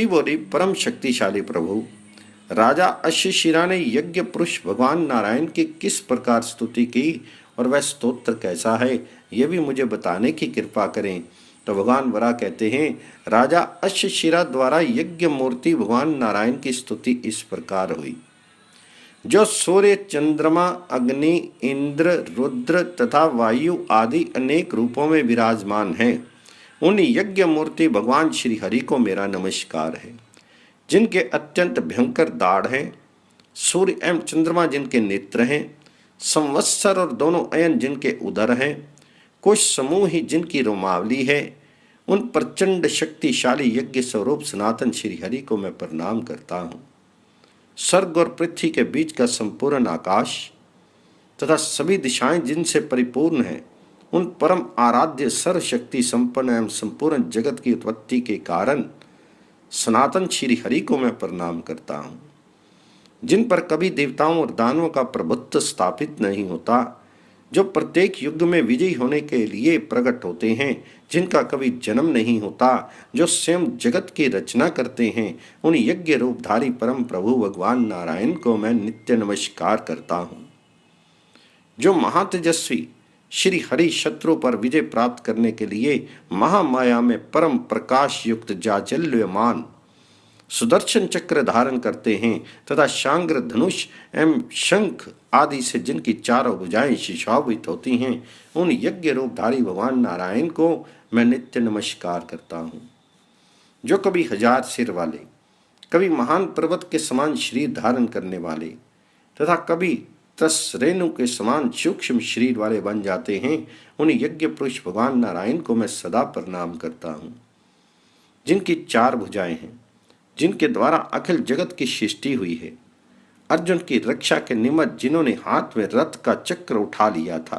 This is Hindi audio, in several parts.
बोली, परम शक्तिशाली प्रभु, राजा अश्वशिरा ने यज्ञ पुरुष भगवान नारायण की किस प्रकार स्तुति की और वह स्तोत्र कैसा है, यह भी मुझे बताने की कृपा करें। तो भगवान वरा कहते हैं, राजा अश्वशिरा द्वारा यज्ञ मूर्ति भगवान नारायण की स्तुति इस प्रकार हुई। जो सूर्य, चंद्रमा, अग्नि, इंद्र, रुद्र तथा वायु आदि अनेक रूपों में विराजमान हैं, उन यज्ञ मूर्ति भगवान श्री हरि को मेरा नमस्कार है। जिनके अत्यंत भयंकर दाढ़ हैं, सूर्य एवं चंद्रमा जिनके नेत्र हैं, संवत्सर और दोनों अयन जिनके उदर हैं, कुछ समूह ही जिनकी रोमावली है, उन प्रचंड शक्तिशाली यज्ञ स्वरूप सनातन श्री हरि को मैं प्रणाम करता हूँ। स्वर्ग और पृथ्वी के बीच का संपूर्ण आकाश तथा सभी दिशाएं जिनसे परिपूर्ण हैं, उन परम आराध्य सर्वशक्ति संपन्न एवं संपूर्ण जगत की उत्पत्ति के कारण सनातन श्री हरि को मैं प्रणाम करता हूँ। जिन पर कभी देवताओं और दानवों का प्रभुत्व स्थापित नहीं होता, जो प्रत्येक युग में विजयी होने के लिए प्रकट होते हैं, जिनका कभी जन्म नहीं होता, जो स्वयं जगत की रचना करते हैं, उन यज्ञ रूपधारी परम प्रभु भगवान नारायण को मैं नित्य नमस्कार करता हूँ। जो महातेजस्वी श्री हरि शत्रु पर विजय प्राप्त करने के लिए महामाया में परम प्रकाश युक्त जाजल्यमान सुदर्शन चक्र धारण करते हैं तथा शांग्र, धनुष एवं शंख आदि से जिनकी चारों भुजाएं सुशोभित होती हैं, उन यज्ञ रूपधारी भगवान नारायण को मैं नित्य नमस्कार करता हूँ। जो कभी 1000 सिर वाले, कभी महान पर्वत के समान शरीर धारण करने वाले तथा कभी 10 रेणु के समान सूक्ष्म शरीर वाले बन जाते हैं, उन यज्ञ पुरुष भगवान नारायण को मैं सदा प्रणाम करता हूँ। जिनकी 4 भुजाएं हैं, जिनके द्वारा अखिल जगत की सृष्टि हुई है, अर्जुन की रक्षा के निमित्त जिन्होंने हाथ में रथ का चक्र उठा लिया था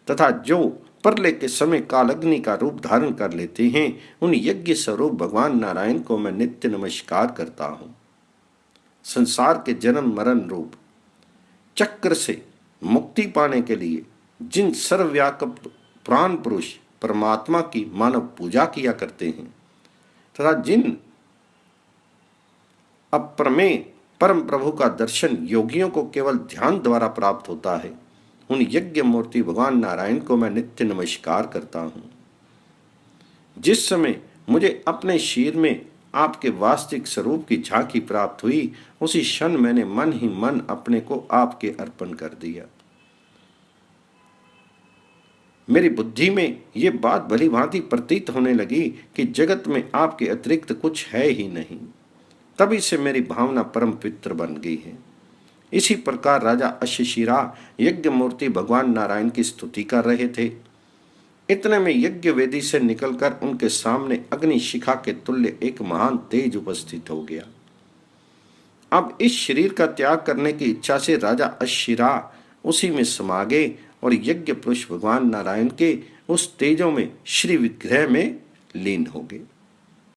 तथा जो प्रलय के समय कालअग्नि का रूप धारण कर लेते हैं, उन यज्ञ स्वरूप भगवान नारायण को मैं नित्य नमस्कार करता हूँ। संसार के जन्म मरण रूप चक्र से मुक्ति पाने के लिए जिन सर्वव्यापक प्राण पुरुष परमात्मा की मानव पूजा किया करते हैं तथा जिन अप्रमेय परम प्रभु का दर्शन योगियों को केवल ध्यान द्वारा प्राप्त होता है, उन यज्ञ मूर्ति भगवान नारायण को मैं नित्य नमस्कार करता हूँ। जिस समय मुझे अपने शरीर में आपके वास्तविक स्वरूप की झांकी प्राप्त हुई, उसी क्षण मैंने मन ही मन अपने को आपके अर्पण कर दिया। मेरी बुद्धि में ये बात भली भांति प्रतीत होने लगी कि जगत में आपके अतिरिक्त कुछ है ही नहीं। तभी से मेरी भावना परम पवित्र बन गई है। इसी प्रकार राजा अश्वशिरा यज्ञ मूर्ति भगवान नारायण की स्तुति कर रहे थे। इतने में यज्ञ वेदी से निकलकर उनके सामने अग्नि शिखा के तुल्य एक महान तेज उपस्थित हो गया। अब इस शरीर का त्याग करने की इच्छा से राजा अश्वशिरा उसी में समा गए और यज्ञ पुरुष भगवान नारायण के उस तेजों में श्री विग्रह में लीन हो गए।